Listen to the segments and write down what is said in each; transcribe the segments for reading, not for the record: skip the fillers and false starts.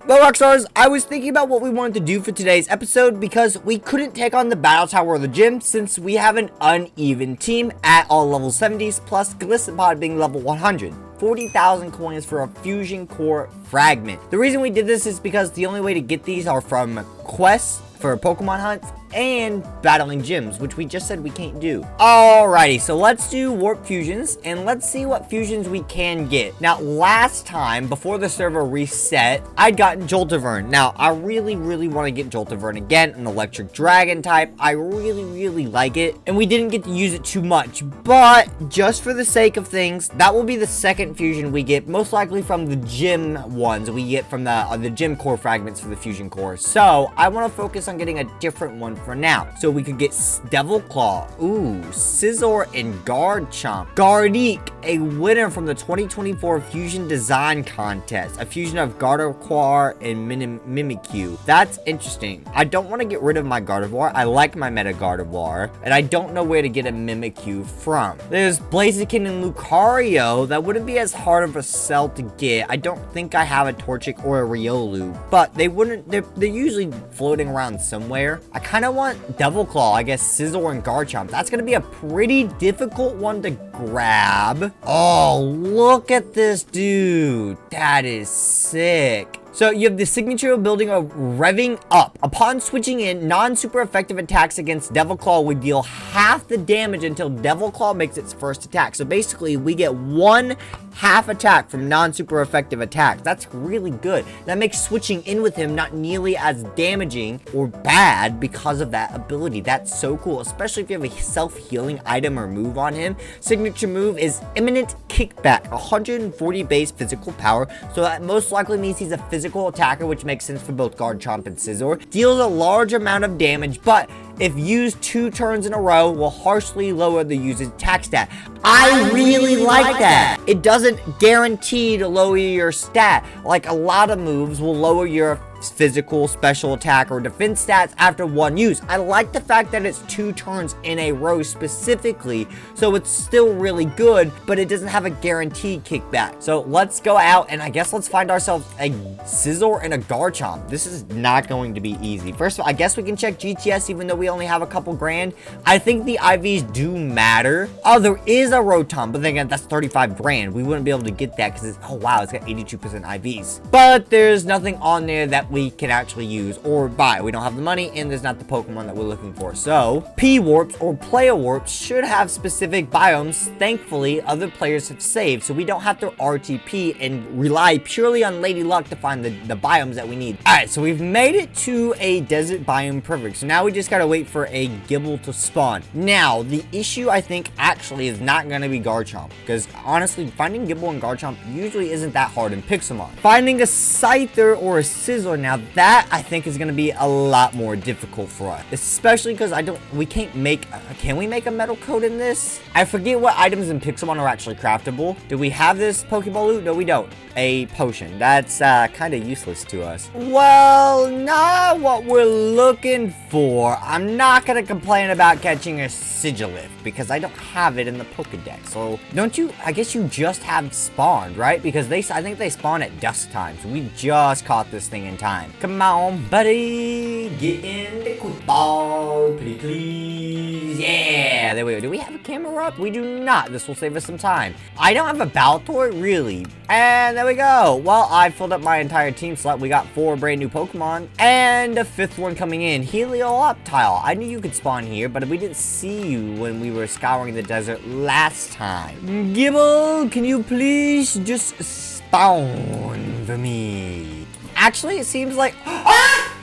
Well, Rockstars, I was thinking about what we wanted to do for today's episode because we couldn't take on the Battle Tower or the gym since we have an uneven team at all level 70s plus Glissapod being level 100. 40,000 coins for a fusion core fragment. The reason we did this is because the only way to get these are from quests for Pokemon hunts and battling gyms, which we just said we can't do. Alrighty, so let's do warp fusions and let's see what fusions we can get. Now, last time before the server reset, I'd gotten Joltivern. Now, I really want to get Joltivern again, an electric dragon type. I really like it, and we didn't get to use it too much, but just for the sake of things, that will be the second fusion we get, most likely from the gym ones we get from the gym core fragments for the fusion core. So I want to focus on getting a different one for now. So we could get Devil Claw, Scyther, and Garchomp. Gardeek, a winner from the 2024 Fusion Design Contest. A fusion of Gardevoir and Mimikyu. That's interesting. I don't want to get rid of my Gardevoir. I like my Meta Gardevoir, and I don't know where to get a Mimikyu from. There's Blaziken and Lucario. That wouldn't be as hard of a sell to get. I don't think I have a Torchic or a Riolu, but they're usually floating around somewhere. I kind of want Devil Claw, I guess Scyther and Garchomp. That's going to be a pretty difficult one to grab. Oh, look at this dude. That is sick. So you have the signature ability of revving up. Upon switching in, non-super effective attacks against Devil Claw would deal half the damage until Devil Claw makes its first attack. So basically, we get one half attack from non-super effective attacks. That's really good. That makes switching in with him not nearly as damaging or bad because of that ability. That's so cool, especially if you have a self-healing item or move on him. Signature move is Imminent Kickback, 140 base physical power. So that most likely means he's a physical attacker, which makes sense for both Garchomp and Scyther. Deals a large amount of damage, but if used 2 turns in a row, will harshly lower the user's attack stat. I really like that. It doesn't guarantee to lower your stat. Like a lot of moves will lower your physical, special attack, or defense stats after one use. I like the fact that it's 2 turns in a row specifically, so it's still really good, but it doesn't have a guaranteed kickback. So let's go out and I guess let's find ourselves a Scyther and a Garchomp. This is not going to be easy. First of all, I guess we can check GTS even though we only have a couple grand. I think the IVs do matter. Oh, there is a Rotom, but then again, that's 35 grand. We wouldn't be able to get that because it's, oh wow, it's got 82% IVs. But there's nothing on there that we can actually use or buy. We don't have the money, and there's not the Pokemon that we're looking for. So, P-Warps or Playa Warps should have specific biomes. Thankfully, other players have saved, so we don't have to RTP and rely purely on Lady Luck to find the biomes that we need. Alright, so we've made it to a desert biome perfect. So now we just gotta wait for a Gible to spawn. Now, the issue I think actually is not gonna be Garchomp, because honestly, finding Gible and Garchomp usually isn't that hard in Pixelmon. Finding a Scyther or a Scyther, now that I think is gonna be a lot more difficult for us, especially because we can't make, can we make a metal coat in this? I forget what items in Pixelmon are actually craftable. Do we have this Pokeball loot? No, we don't. A potion. That's kind of useless to us. Well, not what we're looking for. I'm not gonna complain about catching a Sigilif because I don't have it in the Pokedex. So don't you, I guess you just have spawned, right? Because I think they spawn at dusk time. So we just caught this thing in time. Come on, buddy. Get in the quick ball, please. Yeah, there we go. Do we have a camera up? We do not. This will save us some time. I don't have a Baltoy, really. And there we go. Well, I filled up my entire team slot. We got 4 brand new Pokemon and a 5th one coming in. Helioptile. I knew you could spawn here, but we didn't see you when we were scouring the desert last time. Gible, can you please just spawn for me? Actually, it seems like...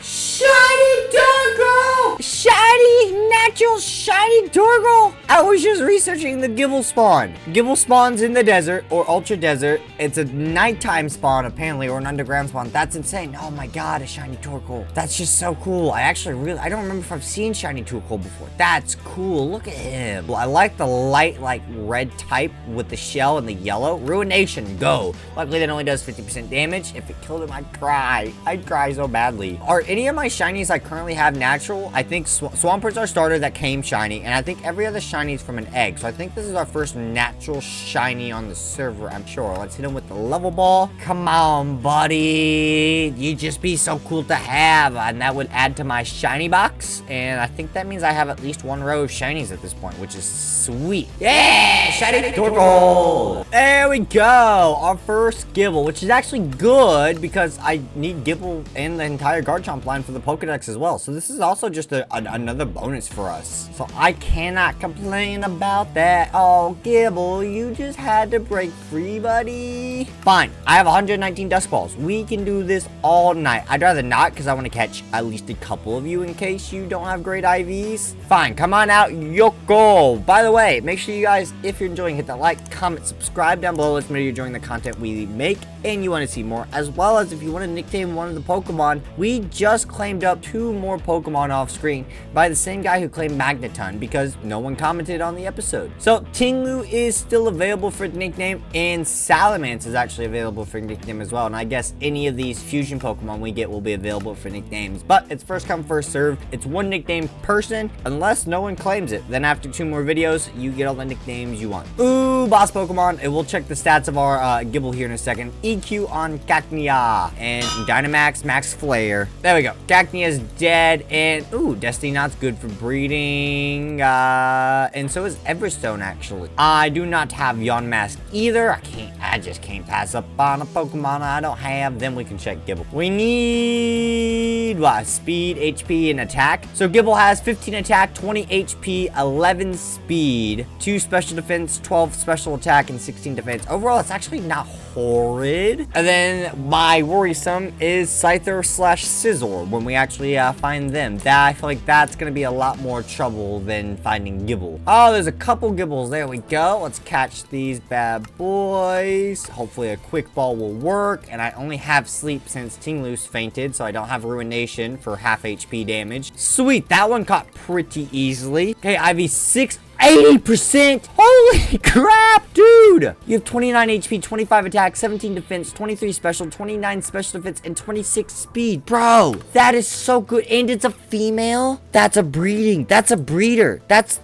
Shiny Turtle! Shiny, natural shiny Turtle! I was just researching the Gible spawn. Gible spawns in the desert, or ultra desert. It's a nighttime spawn, apparently, or an underground spawn. That's insane. Oh my god, a shiny Torkoal. That's just so cool. I don't remember if I've seen shiny Torkoal before. That's cool. Look at him. I like the light, like, red type with the shell and the yellow. Ruination, go. Luckily, that only does 50% damage. If it killed him, I'd cry. I'd cry so badly. Are any of my shinies I currently have natural? I think Swampert's our starter that came shiny, and I think every other shiny shinies from an egg. So I think this is our first natural shiny on the server, I'm sure. Let's hit him with the level ball. Come on, buddy. You'd just be so cool to have. And that would add to my shiny box. And I think that means I have at least one row of shinies at this point, which is sweet. Yeah! Shiny Torkoal! There we go. Our first Gible, which is actually good because I need Gible and the entire Garchomp line for the Pokedex as well. So this is also just another bonus for us. So I cannot complain about that. Oh, Gible, you just had to break free, buddy. Fine. I have 119 Dusk Balls. We can do this all night. I'd rather not because I want to catch at least a couple of you in case you don't have great IVs. Fine. Come on out, Yoko. By the way, make sure you guys, if you're enjoying, hit that like, comment, subscribe down below. Let me know you're enjoying the content we make and you want to see more, as well as if you want to nickname one of the Pokemon. We just claimed up 2 more Pokemon off screen by the same guy who claimed Magneton because no one commented on the episode. So Tinglu is still available for nickname and Salamence is actually available for nickname as well. And I guess any of these fusion Pokemon we get will be available for nicknames, but it's first come first serve. It's 1 nickname person unless no one claims it. Then after 2 more videos, you get all the nicknames you want. Ooh, boss Pokemon. And we'll check the stats of our Gible here in a second. EQ on Cacnea and Dynamax Max Flare. There we go. Cacnea's dead, and ooh, Destiny Knot's good for breeding. And so is Everstone actually. I do not have Yon Mask either. I just can't pass up on a Pokemon I don't have. Then we can check Gible. We need what? Speed, HP, and attack. So Gible has 15 attack, 20 HP, 11 speed, 2 special defense, 12 special attack, and 16 defense. Overall, it's actually not horrid. And then my worrisome is Scyther / Scizor when we actually find them. I feel like that's going to be a lot more trouble than finding Gible. Oh, there's a couple Gibles. There we go. Let's catch these bad boys. Hopefully a quick ball will work. And I only have sleep since Tinglu's fainted, so I don't have Ruination for half HP damage. Sweet. That one caught pretty easily. Okay, IV6. 80%! Holy crap, dude! You have 29 HP, 25 attack, 17 defense, 23 special, 29 special defense, and 26 speed. Bro, that is so good. And it's a female? That's a breeding. That's a breeder. That's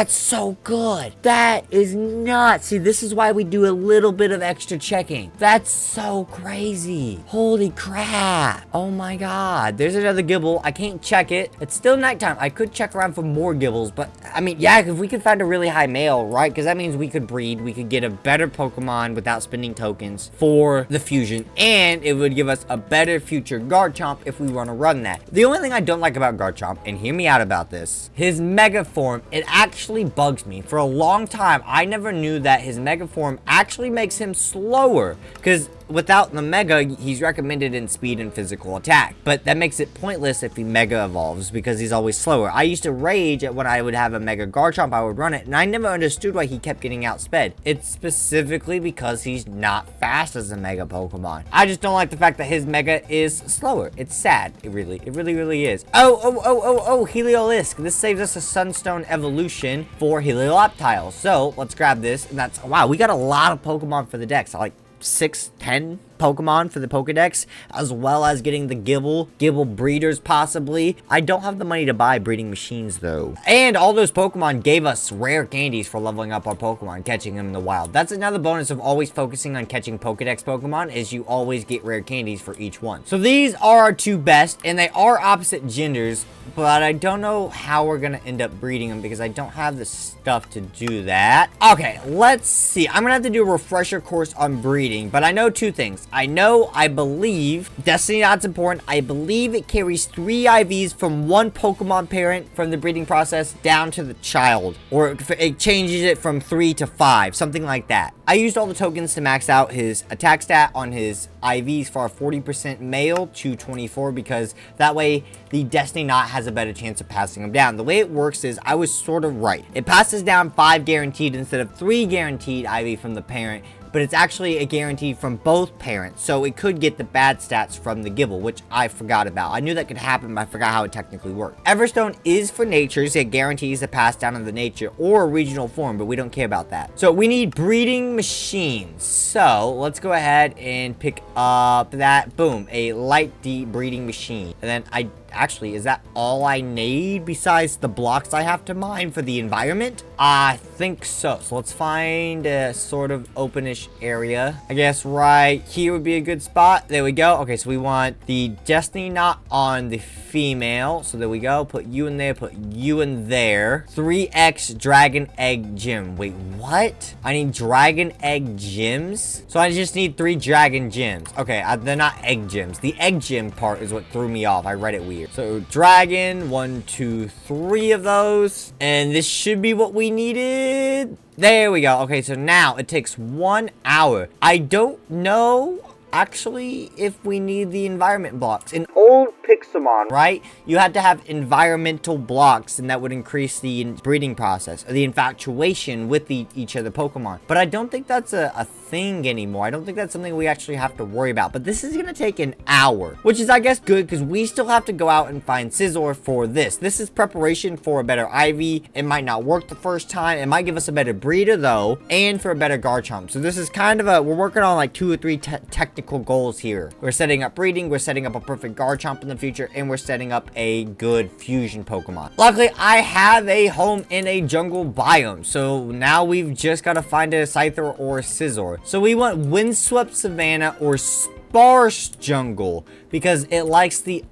so good. That is nuts. See, this is why we do a little bit of extra checking. That's so crazy. Holy crap. Oh my god. There's another Gible. I can't check it. It's still nighttime. I could check around for more Gibles, but I mean, yeah, if we could find a really high male, right? Because that means we could breed. We could get a better Pokemon without spending tokens for the fusion, and it would give us a better future Garchomp if we want to run that. The only thing I don't like about Garchomp, and hear me out about this, his Mega Form, it actually bugs me. For a long time, I never knew that his Mega Form actually makes him slower, because without the Mega, he's recommended in speed and physical attack. But that makes it pointless if he Mega evolves because he's always slower. I used to rage at when I would have a Mega Garchomp, I would run it, and I never understood why he kept getting outsped. It's specifically because he's not fast as a Mega Pokemon. I just don't like the fact that his Mega is slower. It's sad. It really is. Oh, Heliolisk. This saves us a Sunstone evolution for Helioptile. So, let's grab this, and that's, wow, we got a lot of Pokemon for the deck. Like 6, 10 Pokemon for the Pokedex, as well as getting the Gible breeders possibly. I don't have the money to buy breeding machines though. And all those Pokemon gave us rare candies for leveling up our Pokemon, catching them in the wild. That's another bonus of always focusing on catching Pokedex Pokemon, is you always get rare candies for each one. So these are our 2 best, and they are opposite genders, but I don't know how we're gonna end up breeding them because I don't have the stuff to do that. Okay, let's see. I'm gonna have to do a refresher course on breeding, but I know 2 things. I believe, Destiny Knot's important. I believe it carries 3 IVs from 1 Pokemon parent from the breeding process down to the child. Or it changes it from 3 to 5, something like that. I used all the tokens to max out his attack stat on his IVs for a 40% male to 24 because that way the Destiny Knot has a better chance of passing him down. The way it works is I was sort of right. It passes down 5 guaranteed instead of 3 guaranteed IV from the parent, but it's actually a guarantee from both parents. So it could get the bad stats from the Gible, which I forgot about. I knew that could happen, but I forgot how it technically worked. Everstone is for nature, so it guarantees the pass down of the nature or regional form, but we don't care about that. So we need breeding machines. So let's go ahead and pick up that. Boom, a light D breeding machine. And then actually, is that all I need besides the blocks I have to mine for the environment? I think so. So let's find a sort of openish area. I guess right here would be a good spot. There we go. Okay, so we want the destiny knot on the female. So there we go. Put you in there. Put you in there. 3x dragon egg gem. Wait, what? I need dragon egg gems? So I just need 3 dragon gems. Okay, they're not egg gems. The egg gem part is what threw me off. I read it weird. So dragon, 1, 2, 3 of those. And this should be what we needed. There we go. Okay, so now it takes 1 hour. I don't know actually if we need the environment blocks. In old Pixelmon, right, you had to have environmental blocks, and that would increase the breeding process or the infatuation with each other Pokemon. But I don't think that's a thing anymore. I don't think that's something we actually have to worry about. But this is gonna take an hour, which is I guess good, because we still have to go out and find Scyther for this. This is preparation for a better IV. It might not work the first time. It might give us a better breeder though, and for a better Garchomp. So this is kind of we're working on like 2 or 3 technical goals here. We're setting up breeding, we're setting up a perfect Garchomp in the future, and we're setting up a good fusion Pokemon. Luckily, I have a home in a jungle biome, so now we've just got to find a Scyther or a Scyther. So we want windswept savanna or sparse jungle, because it likes the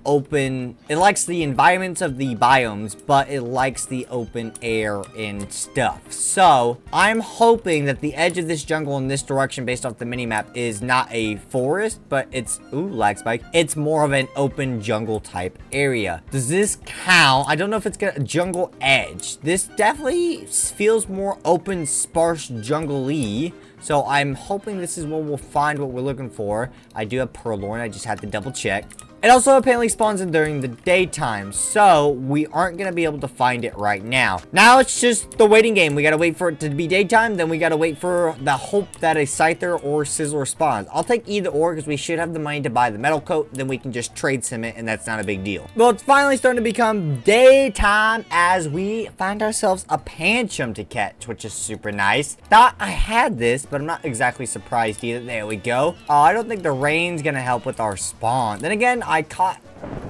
environments of the biomes, but it likes the open air and stuff. So I'm hoping that the edge of this jungle in this direction, based off the mini-map, is not a forest, but it's lag spike. It's more of an open jungle type area. Does this count? I don't know if it's gonna jungle edge. This definitely feels more open, sparse, jungle-y. So I'm hoping this is where we'll find what we're looking for. I do have Purloin. I just had to double check. It also apparently spawns in during the daytime, so we aren't going to be able to find it right now. Now it's just the waiting game. We got to wait for it to be daytime, then we got to wait for the hope that a Scyther or Scyther spawns. I'll take either or, because we should have the money to buy the metal coat, then we can just trade sim it, and that's not a big deal. Well, it's finally starting to become daytime as we find ourselves a Pancham to catch, which is super nice. Thought I had this, but I'm not exactly surprised either. There we go. I don't think the rain's going to help with our spawn. Then again, I caught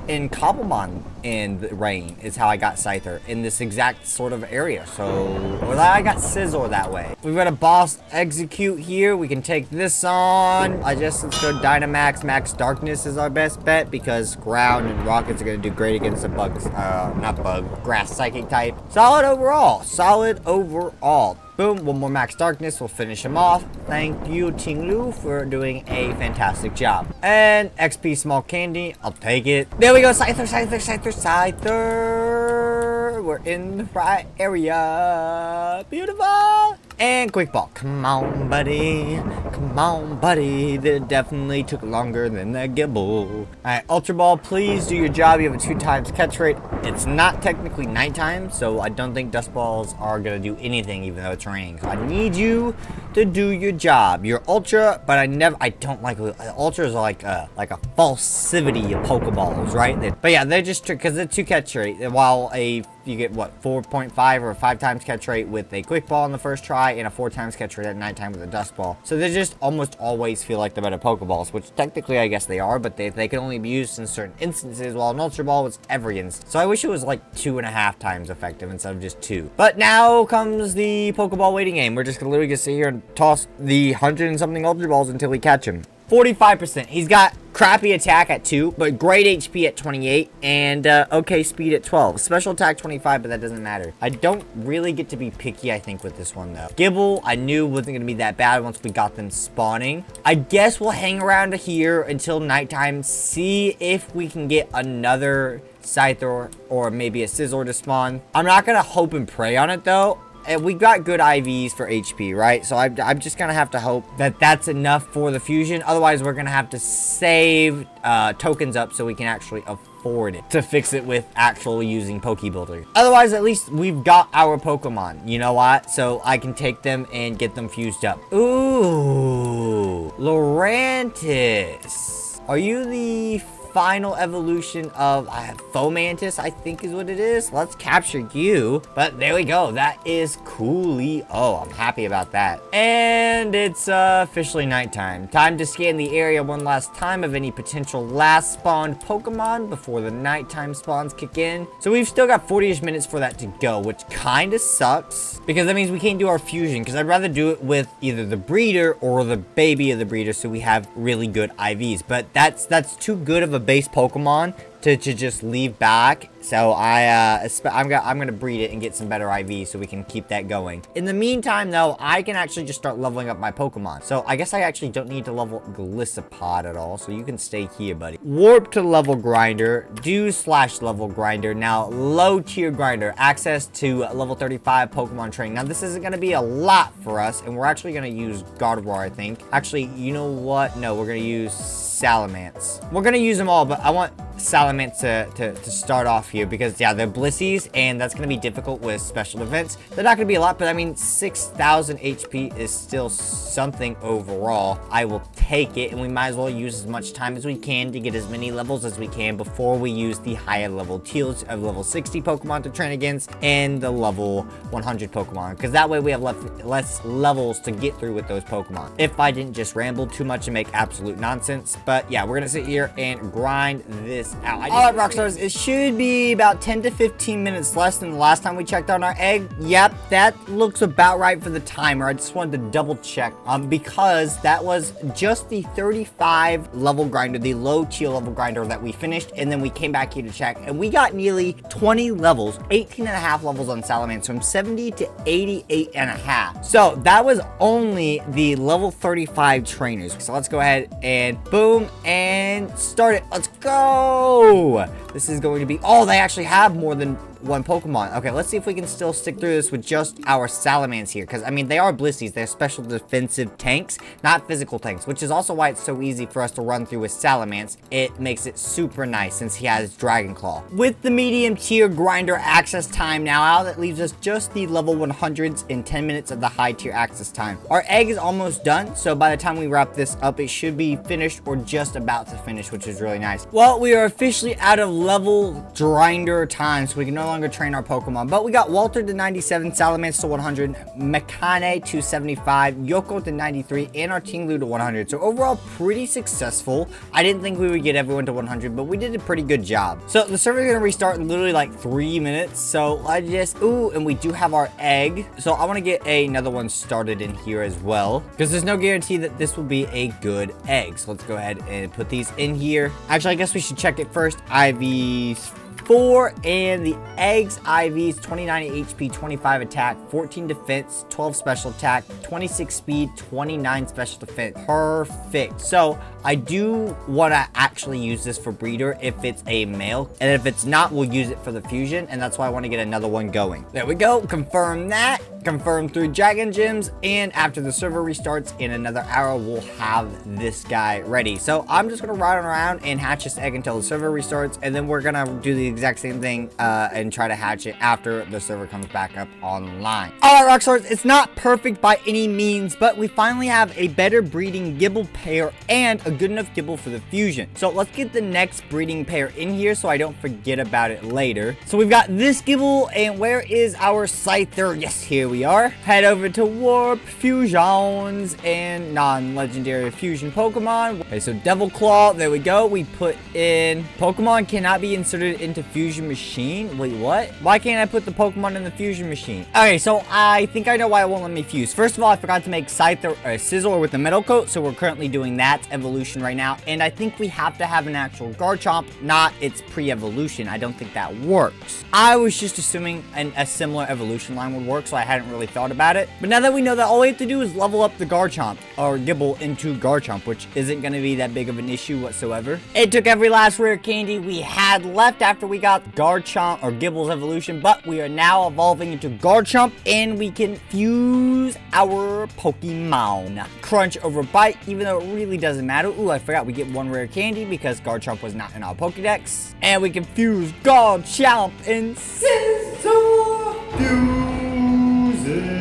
in Cobblemon in the rain is how I got Scyther in this exact sort of area. So, or I got Scyther that way. We've got a boss execute here. We can take this on. Let's go Dynamax. Max Darkness is our best bet, because ground and rockets are going to do great against the bugs. Grass psychic type. Solid overall. Solid overall. Boom, 1 more Max Darkness, we'll finish him off. Thank you, Ting-Lu, for doing a fantastic job. And XP Small Candy, I'll take it. There we go, Scyther, Scyther, Scyther, Scyther. We're in the right area. Beautiful. And Quick Ball. Come on, buddy. Come on, buddy. That definitely took longer than the Gible. Alright, Ultra Ball, please do your job. You have a 2 times catch rate. It's not technically nighttime, so I don't think Dust Balls are going to do anything, even though it's raining. So I need you to do your job. You're Ultra, but I don't like Ultras are like a falsivity of Pokeballs, right? But yeah, they're just because they're 2 catch rate, while you get what, 4.5 or 5 times catch rate with a Quick Ball in the first try, and a 4 times catch rate at nighttime with a Dust Ball. So they just almost always feel like the better Pokeballs, which technically I guess they are, but they can only be used in certain instances, while an Ultra Ball was every instance. So I wish it was like 2.5 times effective instead of just 2. But now comes the Pokeball waiting game. We're just gonna literally sit here and toss the 100 and something Ultra Balls until we catch him. 45%. He's got crappy attack at 2, but great HP at 28, and okay speed at 12. Special attack 25, but that doesn't matter. I don't really get to be picky, I think, with this one, though. Gible, I knew wasn't going to be that bad once we got them spawning. I guess we'll hang around here until nighttime, see if we can get another Scyther or maybe a Scyther to spawn. I'm not going to hope and pray on it, though. we got good IVs for HP, right? So I'm just gonna have to hope that that's enough for the fusion. Otherwise, we're gonna have to save tokens up so we can actually afford it to fix it with actually using Pokebuilder. Otherwise, at least we've got our Pokemon. You know what? So I can take them and get them fused up. Ooh, Lurantis. Are you the final evolution of Fomantis, I think is what it is? Let's capture you. But there we go. That is coolly. Oh, I'm happy about that. And it's officially nighttime. Time to scan the area one last time of any potential last spawned Pokemon before the nighttime spawns kick in. So we've still got 40-ish minutes for that to go, which kind of sucks because that means we can't do our fusion, because I'd rather do it with either the breeder or the baby of the breeder so we have really good IVs. But that's too good of a base Pokemon to just leave back. So I'm gonna breed it and get some better IVs so we can keep that going. In the meantime, though, I can actually just start leveling up my Pokemon. So I guess I actually don't need to level Gliscopod at all. So you can stay here, buddy. Warp to level grinder. Level grinder. Now, low tier grinder. Access to level 35 Pokemon training. Now, this isn't gonna be a lot for us, and we're actually gonna use Gardevoir, I think. Actually, you know what? No, we're gonna use Salamence. We're gonna use them all, but I want Salamence to start off here because, yeah, they're Blissies, and that's going to be difficult with special events. They're not going to be a lot, but I mean, 6,000 HP is still something overall. I will take it, and we might as well use as much time as we can to get as many levels as we can before we use the higher level tiers of level 60 Pokemon to train against and the level 100 Pokemon, because that way we have less levels to get through with those Pokemon. If I didn't just ramble too much and make absolute nonsense. But yeah, we're going to sit here and grind this out. Alright, Rockstars, it should be about 10 to 15 minutes less than the last time we checked on our egg. Yep, that looks about right for the timer. I just wanted to double check because that was just the 35 level grinder, the low tier level grinder that we finished, and then we came back here to check, and we got nearly 20 levels, 18 and a half levels on Salamence, from 70 to 88 and a half. So that was only the level 35 trainers. So let's go ahead and boom, and start it. Let's go. This is going to be, oh, they actually have more than one Pokemon. Okay, let's see if we can still stick through this with just our Salamence here, because I mean, they are Blissies. They're special defensive tanks, not physical tanks, which is also why it's so easy for us to run through with Salamence. It makes it super nice since he has Dragon Claw. With the medium tier grinder access time now out, that leaves us just the level 100s in 10 minutes of the high tier access time. Our egg is almost done, so by the time we wrap this up, it should be finished or just about to finish, which is really nice. Well, we are officially out of level grinder time, so we can no longer train our Pokemon. But we got Walter to 97, Salamence to 100, Mekane to 75, Yoko to 93, and our Tinglu to 100. So overall, pretty successful. I didn't think we would get everyone to 100, but we did a pretty good job. So the server is going to restart in literally like 3 minutes. So I just, ooh, and we do have our egg. So I want to get another one started in here as well, because there's no guarantee that this will be a good egg. So let's go ahead and put these in here. Actually, I guess we should check it first. IVs 4, and the eggs IVs 29 HP, 25 attack, 14 defense, 12 special attack, 26 speed, 29 special defense. Perfect. So I do want to actually use this for breeder if it's a male, and if it's not, we'll use it for the fusion, and that's why I want to get another one going. There we go. Confirm that. Confirm through Dragon Gems, and after the server restarts in another hour, we'll have this guy ready. So I'm just gonna ride around and hatch this egg until the server restarts, and then we're gonna do the exact same thing and try to hatch it after the server comes back up online. All right, Rockstars, it's not perfect by any means, but we finally have a better breeding Gible pair and a good enough Gible for the fusion. So let's get the next breeding pair in here so I don't forget about it later. So we've got this Gible, and where is our Scyther? Yes, here we are. Head over to Warp, Fusions, and non-legendary fusion Pokemon. Okay, so Devil Claw, there we go. We put in Pokemon cannot be inserted into fusion machine. Wait, what? Why can't I put the Pokemon in the fusion machine? Okay, so I think I know why it won't let me fuse. First of all, I forgot to make Scyther or Sizzler with the metal coat, so we're currently doing that evolution evolution right now, and I think we have to have an actual Garchomp, not its pre-evolution. I don't think that works. I was just assuming a similar evolution line would work, so I hadn't really thought about it. But now that we know that, all we have to do is level up the Garchomp, or Gible, into Garchomp, which isn't going to be that big of an issue whatsoever. It took every last rare candy we had left after we got Garchomp, or Gible's evolution, but we are now evolving into Garchomp, and we can fuse our Pokemon. Crunch over Bite, even though it really doesn't matter. Ooh, I forgot we get one rare candy because Garchomp was not in our Pokedex. And we can fuse Garchomp and Scyther. Fusing.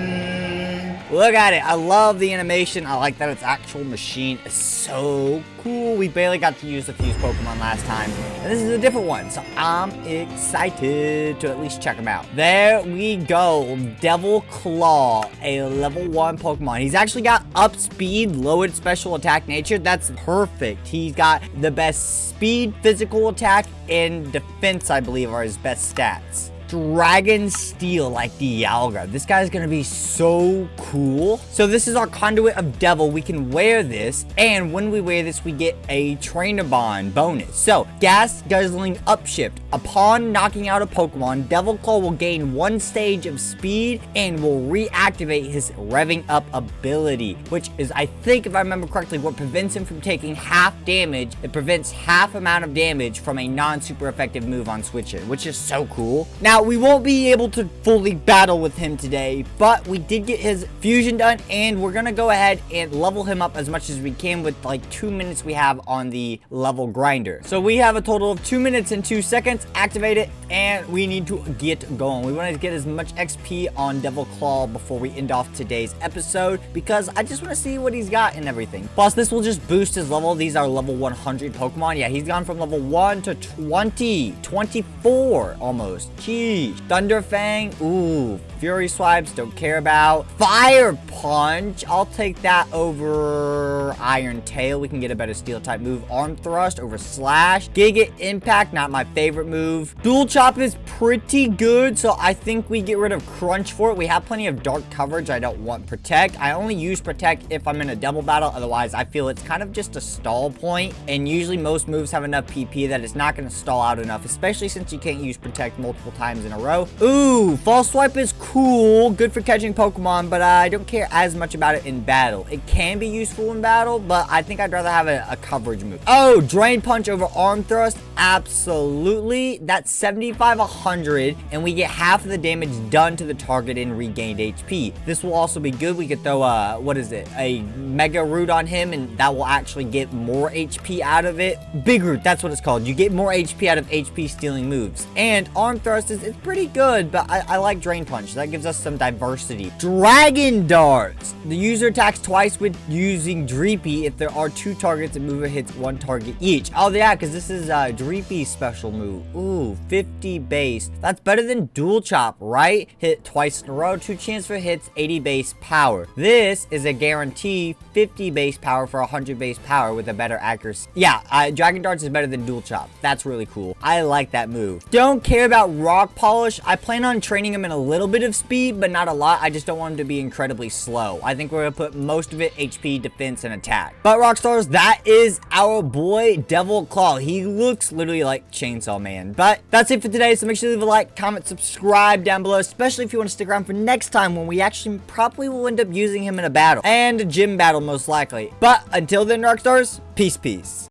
Look at it. I love the animation. I like that its actual machine is so cool. We barely got to use the fuse Pokemon last time, and this is a different one, so I'm excited to at least check him out. There we go. Devil Claw, a level 1 Pokemon. He's actually got up speed, lowered special attack nature. That's perfect. He's got the best speed, physical attack, and defense, I believe, are his best stats. Dragon Steel, like Dialga. This guy's gonna be so cool. So this is our Conduit of Devil. We can wear this, and when we wear this, we get a Trainer Bond bonus. So, Gas Guzzling Upshift. Upon knocking out a Pokemon, Devil Claw will gain 1 stage of speed and will reactivate his Revving Up ability, which is, I think, if I remember correctly, what prevents him from taking half damage. It prevents half amount of damage from a non-super effective move on switching, which is so cool. Now, we won't be able to fully battle with him today, but we did get his fusion done, and we're gonna go ahead and level him up as much as we can with like 2 minutes we have on the level grinder. So we have a total of 2 minutes and 2 seconds. Activate it, and we need to get going. We want to get as much XP on Devil Claw before we end off today's episode, because I just want to see what he's got and everything. Plus, this will just boost his level. These are level 100 Pokemon. Yeah, he's gone from level 1 to 20, 24 almost. Jeez. Thunder Fang, ooh. Fury Swipes, don't care about. Fire Punch, I'll take that over Iron Tail. We can get a better Steel type move. Arm Thrust over Slash. Giga Impact, not my favorite move. Dual Chop is pretty good, so I think we get rid of Crunch for it. We have plenty of dark coverage. I don't want Protect. I only use Protect if I'm in a double battle. Otherwise, I feel it's kind of just a stall point, and usually most moves have enough PP that it's not going to stall out enough, especially since you can't use Protect multiple times in a row. Ooh, False Swipe is cool, good for catching Pokemon, but I don't care as much about it in battle. It can be useful in battle, but I think I'd rather have a coverage move. Oh, Drain Punch over Arm Thrust, absolutely. That's 75-100, and we get half of the damage done to the target in regained HP. This will also be good. We could throw what is it, a Mega Root on him, and that will actually get more HP out of it. Big Root, that's what it's called. You get more HP out of HP stealing moves. And Arm Thrust is pretty good, but I like Drain Punch. That gives us some diversity. Dragon Darts. The user attacks twice with using Dreepy if there are 2 targets and mover hits 1 target each. Oh yeah, because this is Dreepy's special move. Ooh, 50 base. That's better than Dual Chop, right? Hit twice in a row, 2 chance for hits, 80 base power. This is a guarantee 50 base power for 100 base power with a better accuracy. Yeah, Dragon Darts is better than Dual Chop. That's really cool. I like that move. Don't care about Rock Polish. I plan on training him in a little bit of speed, but not a lot. I just don't want him to be incredibly slow. I think we're gonna put most of it HP, defense, and attack. But Rockstars, that is our boy Devil Claw. He looks literally like Chainsaw Man. But that's it for today, so make sure to leave a like, comment, subscribe down below, especially if you want to stick around for next time when we actually probably will end up using him in a battle. And a gym battle, most likely. But until then, Rockstars, peace.